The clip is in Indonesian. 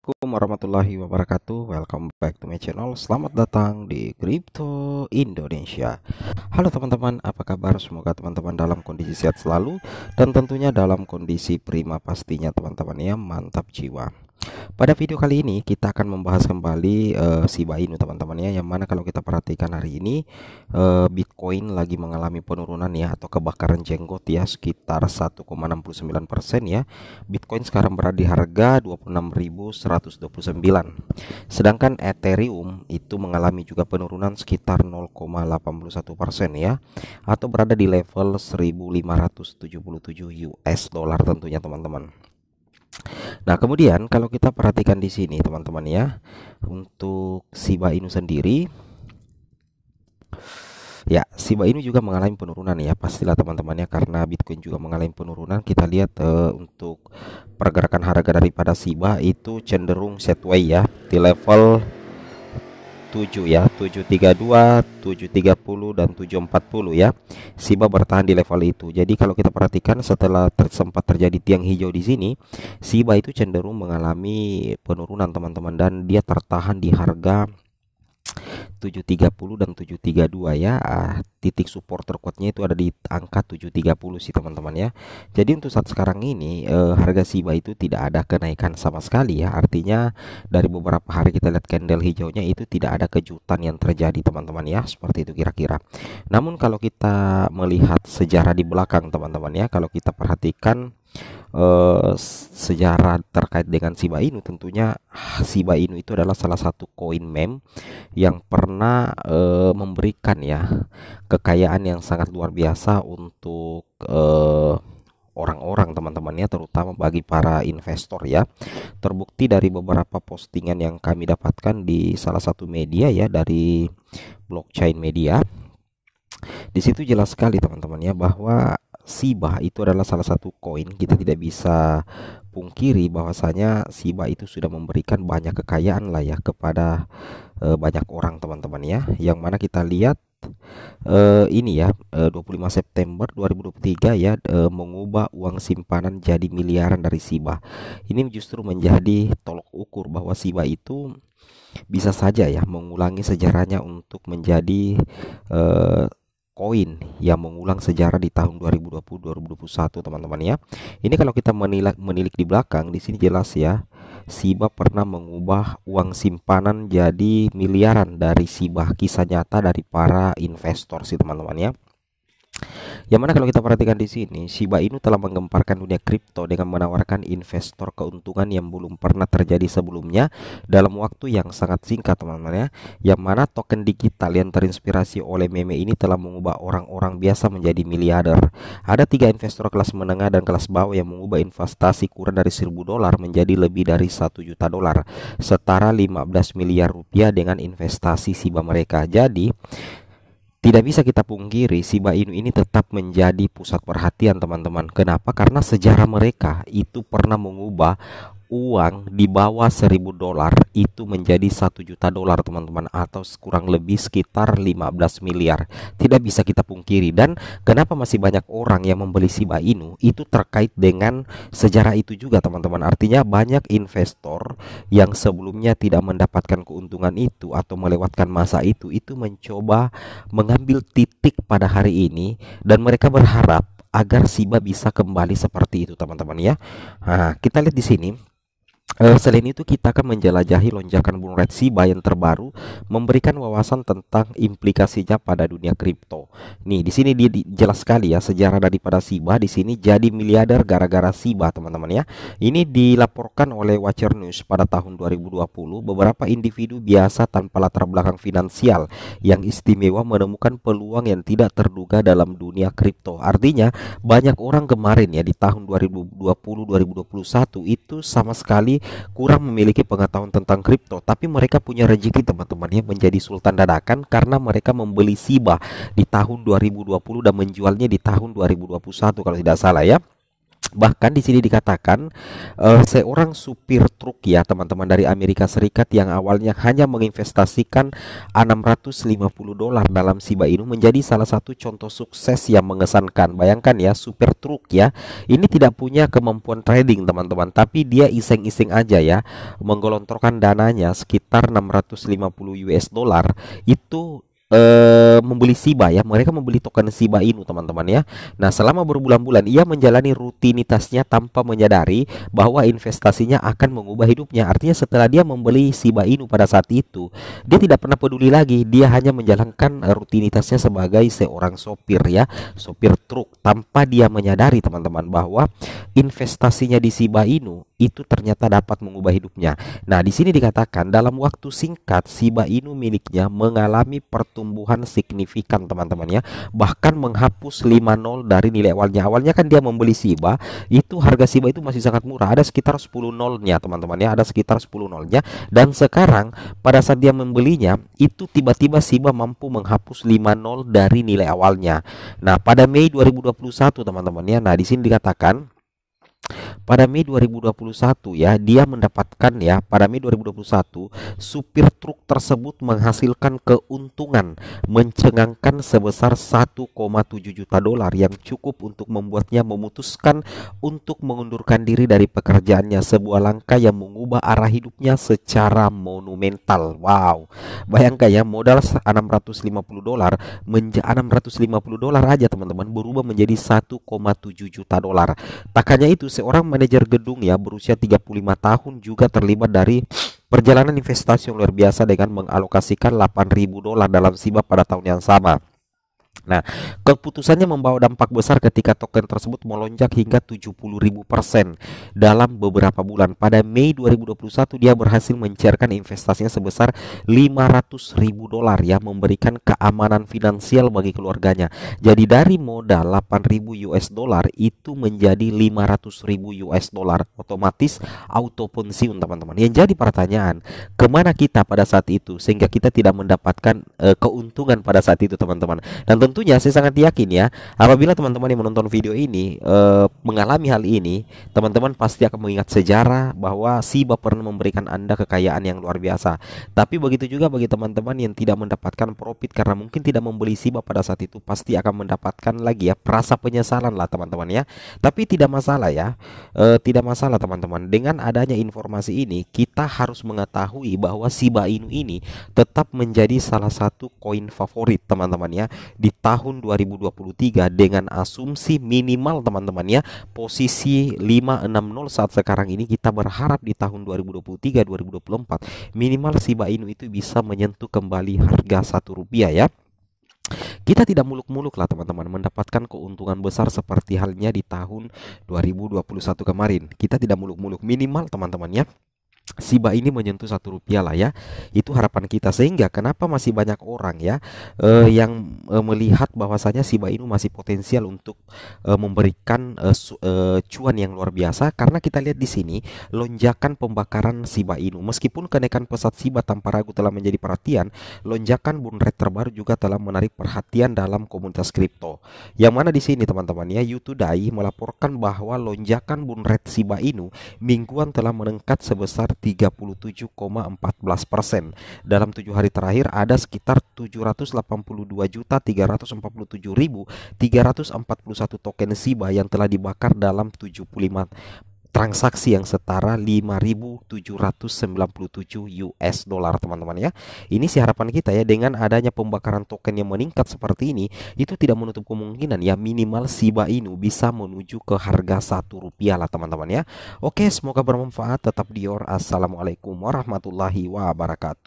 Assalamualaikum warahmatullahi wabarakatuh. Welcome back to my channel. Selamat datang di Crypto Indonesia. Halo teman-teman, apa kabar? Semoga teman-teman dalam kondisi sehat selalu dan tentunya dalam kondisi prima pastinya teman-teman ya. Mantap jiwa. Pada video kali ini kita akan membahas kembali Shiba Inu teman-teman ya, yang mana kalau kita perhatikan hari ini Bitcoin lagi mengalami penurunan ya, atau kebakaran jenggot ya, sekitar 1,69% ya. Bitcoin sekarang berada di harga 26.129. Sedangkan Ethereum itu mengalami juga penurunan sekitar 0,81% ya, atau berada di level 1.577 US dollar tentunya teman-teman. Nah, kemudian kalau kita perhatikan di sini teman-teman ya, untuk Shiba Inu sendiri, ya Shiba Inu juga mengalami penurunan ya, pastilah teman-teman ya, karena Bitcoin juga mengalami penurunan. Kita lihat untuk pergerakan harga daripada Shiba itu cenderung sideways ya, di level 7 ya, 732, 730 dan 740 ya. Shiba bertahan di level itu. Jadi kalau kita perhatikan setelah sempat terjadi tiang hijau di sini, Shiba itu cenderung mengalami penurunan teman-teman, dan dia tertahan di harga 730 dan 732 ya. Titik support terkuatnya itu ada di angka 730 sih teman-teman ya. Jadi untuk saat sekarang ini harga Shiba itu tidak ada kenaikan sama sekali ya. Artinya dari beberapa hari kita lihat candle hijaunya itu tidak ada kejutan yang terjadi teman-teman ya. Seperti itu kira-kira. Namun kalau kita melihat sejarah di belakang teman-teman ya, kalau kita perhatikan sejarah terkait dengan Shiba Inu, tentunya Shiba Inu itu adalah salah satu koin meme yang pernah memberikan ya kekayaan yang sangat luar biasa untuk orang-orang teman-teman ya, terutama bagi para investor ya. Terbukti dari beberapa postingan yang kami dapatkan di salah satu media ya, dari blockchain media. Di situ jelas sekali teman-teman ya, bahwa Shiba itu adalah salah satu koin. Kita tidak bisa pungkiri bahwasanya Shiba itu sudah memberikan banyak kekayaan lah ya kepada banyak orang teman-teman ya. Yang mana kita lihat ini ya, 25 September 2023 ya, mengubah uang simpanan jadi miliaran dari Shiba. Ini justru menjadi tolok ukur bahwa Shiba itu bisa saja ya mengulangi sejarahnya untuk menjadi koin yang mengulang sejarah di tahun 2020-2021 teman-teman ya. Ini kalau kita menilik di belakang, di sini jelas ya, Shiba pernah mengubah uang simpanan jadi miliaran dari Shiba. Kisah nyata dari para investor sih teman-teman ya. Yang mana kalau kita perhatikan di sini, Shiba Inu telah menggemparkan dunia kripto dengan menawarkan investor keuntungan yang belum pernah terjadi sebelumnya dalam waktu yang sangat singkat teman-teman ya. Yang mana token digital yang terinspirasi oleh meme ini telah mengubah orang-orang biasa menjadi miliarder. Ada 3 investor kelas menengah dan kelas bawah yang mengubah investasi kurang dari $1.000 menjadi lebih dari $1 juta, setara 15 miliar rupiah dengan investasi Shiba mereka. Jadi tidak bisa kita pungkiri, Shiba Inu ini tetap menjadi pusat perhatian teman-teman. Kenapa? Karena sejarah mereka itu pernah mengubah uang di bawah $1.000 itu menjadi $1 juta teman-teman, atau kurang lebih sekitar 15 miliar. Tidak bisa kita pungkiri. Dan kenapa masih banyak orang yang membeli Shiba Inu, itu terkait dengan sejarah itu juga teman-teman. Artinya banyak investor yang sebelumnya tidak mendapatkan keuntungan itu atau melewatkan masa itu mencoba mengambil titik pada hari ini, dan mereka berharap agar Shiba bisa kembali seperti itu teman-teman ya. Nah, kita lihat di sini. Selain itu kita akan menjelajahi lonjakan burn rate Shiba yang terbaru, memberikan wawasan tentang implikasinya pada dunia kripto. Nih di sini jelas sekali ya sejarah daripada Shiba. Di sini jadi miliarder gara-gara Shiba teman-teman ya. Ini dilaporkan oleh Watcher News pada tahun 2020. Beberapa individu biasa tanpa latar belakang finansial yang istimewa menemukan peluang yang tidak terduga dalam dunia kripto. Artinya banyak orang kemarin ya di tahun 2020-2021 itu sama sekali kurang memiliki pengetahuan tentang kripto, tapi mereka punya rezeki teman-teman ya, menjadi sultan dadakan karena mereka membeli Shiba di tahun 2020 dan menjualnya di tahun 2021 kalau tidak salah ya. Bahkan di sini dikatakan seorang supir truk ya teman-teman dari Amerika Serikat yang awalnya hanya menginvestasikan $650 dalam Shiba Inu menjadi salah satu contoh sukses yang mengesankan. Bayangkan ya, supir truk ya, ini tidak punya kemampuan trading teman-teman, tapi dia iseng-iseng aja ya menggelontorkan dananya sekitar 650 US dollar itu membeli Shiba ya. Mereka membeli token Shiba Inu teman-teman ya. Nah, selama berbulan-bulan ia menjalani rutinitasnya tanpa menyadari bahwa investasinya akan mengubah hidupnya. Artinya setelah dia membeli Shiba Inu pada saat itu, dia tidak pernah peduli lagi. Dia hanya menjalankan rutinitasnya sebagai seorang sopir ya, sopir truk, tanpa dia menyadari teman-teman bahwa investasinya di Shiba Inu itu ternyata dapat mengubah hidupnya. Nah, di sini dikatakan dalam waktu singkat Shiba Inu miliknya mengalami pertumbuhan signifikan teman-teman ya. Bahkan menghapus 5 nol dari nilai awalnya. Awalnya kan dia membeli Shiba, itu harga Shiba itu masih sangat murah. Ada sekitar 10 nolnya teman-teman ya, ada sekitar 10 nolnya. Dan sekarang pada saat dia membelinya, itu tiba-tiba Shiba mampu menghapus 5 nol dari nilai awalnya. Nah, pada Mei 2021 teman-teman ya. Nah, di sini dikatakan pada Mei 2021 ya, dia mendapatkan ya, pada Mei 2021 supir truk tersebut menghasilkan keuntungan mencengangkan sebesar 1,7 juta dolar yang cukup untuk membuatnya memutuskan untuk mengundurkan diri dari pekerjaannya, sebuah langkah yang mengubah arah hidupnya secara monumental. Wow. Bayangkan ya, modal 650 dolar, 650 dolar aja teman-teman berubah menjadi 1,7 juta dolar. Tak hanya itu, seorang manajer gedung ya berusia 35 tahun juga terlibat dari perjalanan investasi yang luar biasa dengan mengalokasikan 8.000 dolar dalam Shiba pada tahun yang sama. Nah, keputusannya membawa dampak besar ketika token tersebut melonjak hingga 70.000% dalam beberapa bulan. Pada Mei 2021 dia berhasil mencairkan investasinya sebesar 500.000 dolar ya, memberikan keamanan finansial bagi keluarganya. Jadi dari modal 8.000 US dollar itu menjadi 500.000 US dollar, otomatis auto pensiun teman-teman. Yang jadi pertanyaan, kemana kita pada saat itu sehingga kita tidak mendapatkan keuntungan pada saat itu teman-teman. Dan tentunya saya sangat yakin ya, apabila teman-teman yang menonton video ini mengalami hal ini, teman-teman pasti akan mengingat sejarah bahwa Shiba pernah memberikan Anda kekayaan yang luar biasa. Tapi begitu juga bagi teman-teman yang tidak mendapatkan profit karena mungkin tidak membeli Shiba pada saat itu, pasti akan mendapatkan lagi ya rasa penyesalan lah teman-teman ya. Tapi tidak masalah ya, tidak masalah teman-teman. Dengan adanya informasi ini, kita harus mengetahui bahwa Shiba Inu ini tetap menjadi salah satu koin favorit teman-teman ya di tahun 2023 dengan asumsi minimal teman-teman ya posisi 560 saat sekarang ini. Kita berharap di tahun 2023-2024 minimal Shiba Inu itu bisa menyentuh kembali harga Rp1 ya. Kita tidak muluk-muluk lah teman-teman mendapatkan keuntungan besar seperti halnya di tahun 2021 kemarin. Kita tidak muluk-muluk, minimal teman-teman ya Shiba ini menyentuh Rp1 lah ya. Itu harapan kita, sehingga kenapa masih banyak orang ya yang melihat bahwasanya Shiba Inu masih potensial untuk memberikan cuan yang luar biasa, karena kita lihat di sini lonjakan pembakaran Shiba Inu. Meskipun kenaikan pesat Shiba tanpa ragu telah menjadi perhatian, lonjakan burn rate terbaru juga telah menarik perhatian dalam komunitas kripto. Yang mana di sini teman-teman ya, U2DAI melaporkan bahwa lonjakan burn rate Shiba Inu mingguan telah meningkat sebesar 37,14%. Dalam 7 hari terakhir ada sekitar 782.347.341 token Shiba yang telah dibakar dalam 75 transaksi yang setara 5.797 US dollar teman-teman ya. Ini sih harapan kita ya, dengan adanya pembakaran token yang meningkat seperti ini, itu tidak menutup kemungkinan ya minimal Shiba Inu bisa menuju ke harga Rp1 lah teman-teman ya. Oke, semoga bermanfaat. Tetap Dior. Assalamualaikum warahmatullahi wabarakatuh.